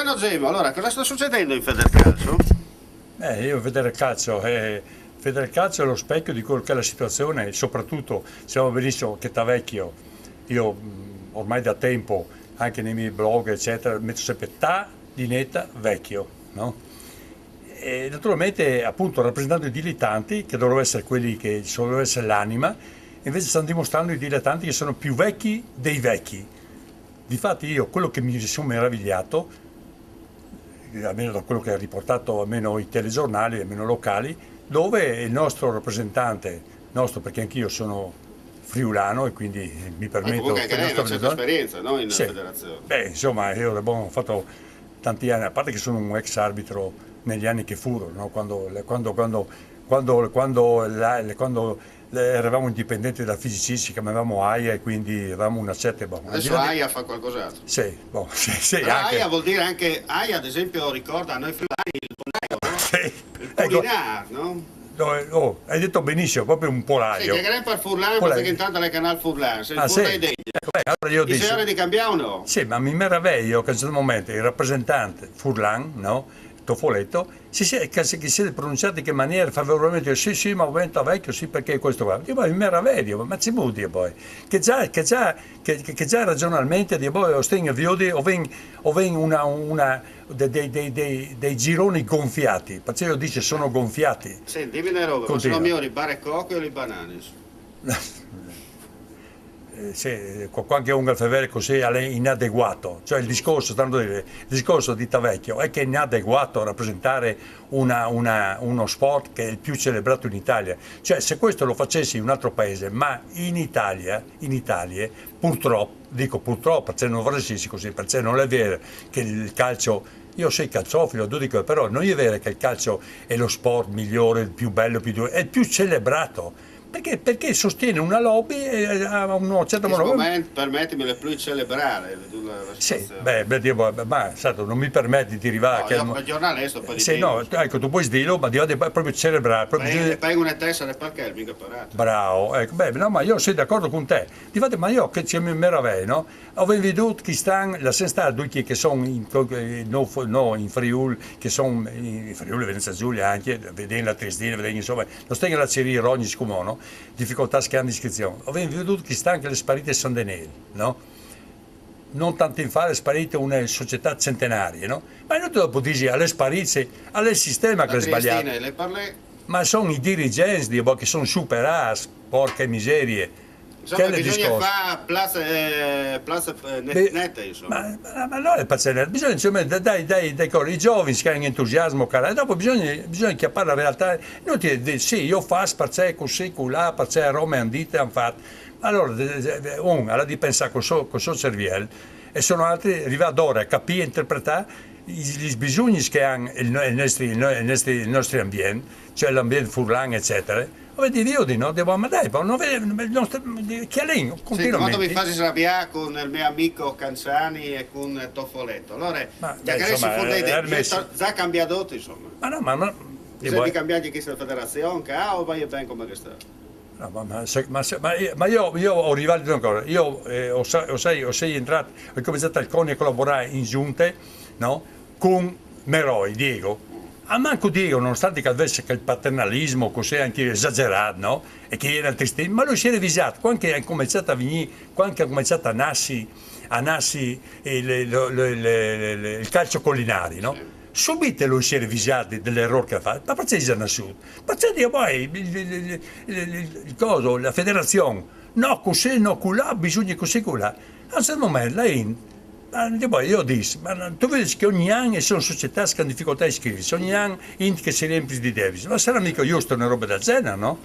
Buongiorno Gemma, allora cosa sta succedendo in Federcalcio? Io Federcalcio è lo specchio di quello che è la situazione, soprattutto sappiamo benissimo che Tavecchio, io ormai da tempo, anche nei miei blog, eccetera, metto sempre Ta di Netta Vecchio, no? E naturalmente, appunto, rappresentando i dilettanti, che dovrebbero essere quelli che dovrebbero essere l'anima, invece stanno dimostrando i dilettanti che sono più vecchi dei vecchi. Difatti io, quello che mi sono meravigliato, almeno da quello che ha riportato almeno i telegiornali, almeno locali, dove il nostro rappresentante, nostro perché anch'io sono friulano e quindi mi permetto... Comunque anche lei ha una certa esperienza, no? In Sì. federazione. Beh, insomma, io ho fatto tanti anni, a parte che sono un ex arbitro negli anni che furono, no? Quando eravamo indipendenti da fisicisti, chiamavamo AIA e quindi avevamo una certa... Adesso AIA fa qualcos'altro. Sì, sì, Però anche... AIA vuol dire anche, AIA ad esempio ricorda a noi friulani il pollaio, no? Sì. Il Ecco, Polinar, no? hai detto benissimo, proprio un Sì, polaio. che grande per Furlan, perché intanto le canal Furlan, se il Ah, sì? Furlan è degno. Ecco, beh, allora io I dico... signori di Cambiao no? Sì, ma mi meraviglio che a un certo momento il rappresentante Furlan, no? Tofoletto, che si siete pronunciati in che maniera favorevolmente, sì, ma vento vecchio, sì, perché questo qua. Io poi mi meraviglio, ma ci muti poi. Che già ragionalmente di poi ostegno viodi o ven dei gironi gonfiati. Perché io dice sono gonfiati. Senti, dimmi una roba, ma Continua. sono migliori i barrecocchi o i bananis? Sì, qualche un alfavere così è inadeguato, cioè il discorso di Tavecchio è che è inadeguato a rappresentare uno sport che è il più celebrato in Italia, cioè se questo lo facessi in un altro paese, ma in Italia purtroppo, dico purtroppo perché non vorrei sia così, perché non è vero che il calcio, io sei calciofilo, dico, però non è vero che il calcio è lo sport migliore, il più bello, è il più celebrato. Perché sostiene una lobby e a un certo modo. Permettimi le più celebrare Sì, ma stato, non mi permetti di arrivare. No, io giornale sto poi sì, no, ecco, tu puoi dirlo, ma devi proprio celebrare. Paghi una tessera perché mica parato. Bravo, ecco, no, ma io sono d'accordo con te. Difatti, ma io che ci mi meraviglio, no? Ho veduto che stanno, la senza due che sono in Friuli, che sono in Friuli Venezia Giulia anche, vedendo la Triestina, vedendo insomma, non stai la serie ogni scumono, difficoltà che hanno di iscrizione. Ho veduto che stanno che le sparite sono denari, no? Non tanto in fare, è sparita una società centenaria, no? Ma non dopo dici alle sparite, al sistema che è sbagliato. Ma sono i dirigenti che sono superati, porche miserie. Insomma, bisogna fare plaza nette, insomma. Ma non è pazzesco, bisogna insomma, i giovani che hanno entusiasmo, cara, e dopo bisogna chiappare la realtà. Non ti dire, sì, io faccio perché così, là, perché a Roma hanno detto, hanno fatto. Allora, ha di pensare con il suo cervello e sono altri arrivati ora a capire e interpretare i bisogni che hanno il nostro ambiente, cioè l'ambiente furlan, eccetera. Vedi, io di no, devo ma dai, non vede chialino, continuamente. Quando mi fai arrabbiare con il mio amico Canzani e con Toffoletto, allora, già cambiato, insomma. Ma no, ma bisogna cambiare questa federazione, o vai bene come che sta? No, ma io ho rivalitito ancora, io ho sei entrato, ho cominciato al CONI a collaborare in giunte, no, con Meroi, Diego. A manco Diego, nonostante che avesse il paternalismo così anche esagerato, no? E che era triste, ma lui si è revisato, quando ha cominciato a venire, quando ha cominciato a nascere il calcio collinari, no? Sì. Subito lui si è revisato dell'errore che ha fatto, ma perché si è nasciuto? Perché poi la federazione, no così, no colà, bisogna così colà. A un certo momento lei... Poi io dissi, ma tu vedi che ogni anno sono società che hanno difficoltà a iscriversi, ogni anno che si riempie di debiti, ma sarà mica giusto una roba del genere, no?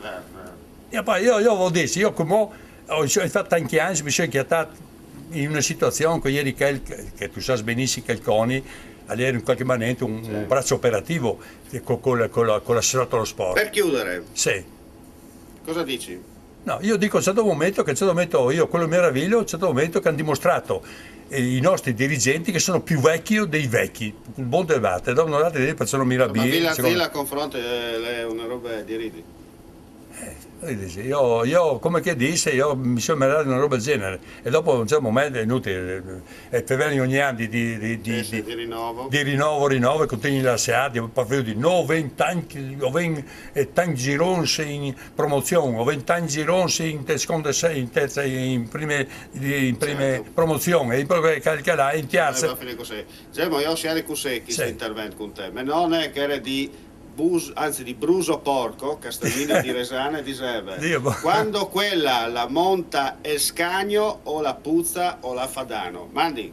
E poi io avevo detto, io come ho fatto tanti anni, mi sono inquietato in una situazione con ieri che tu sai benissimo che il CONI era in qualche maniera un braccio operativo con l'assessorato allo sport. Per chiudere, sì. Cosa dici? No, io dico a un certo momento io quello meraviglio, a un certo momento che hanno dimostrato i nostri dirigenti che sono più vecchi dei vecchi, un buon debate, da un'altra idea facciano mirabili. Ma Villa confronta è una roba di ridi. E dici, io, come che disse, io mi sono meritato una roba del genere e dopo a un certo momento è inutile, e per venire ogni anno Sì, sì, di rinnovo. di rinnovo e continui la SEAT, io parlo di 9 tanti, tanti gironi in promozione, o 20 tanti gironi in seconda, in terza, in prime Certo. promozioni, e poi che là in Va terza. finire così. Diciamo, io si è così questo Sì. intervento con te, ma non è che era anzi di Bruso Porco, Castellino di Resane, diceva, Dio, boh. quando quella la monta Escagno o la puzza o la Fadano. Mandi.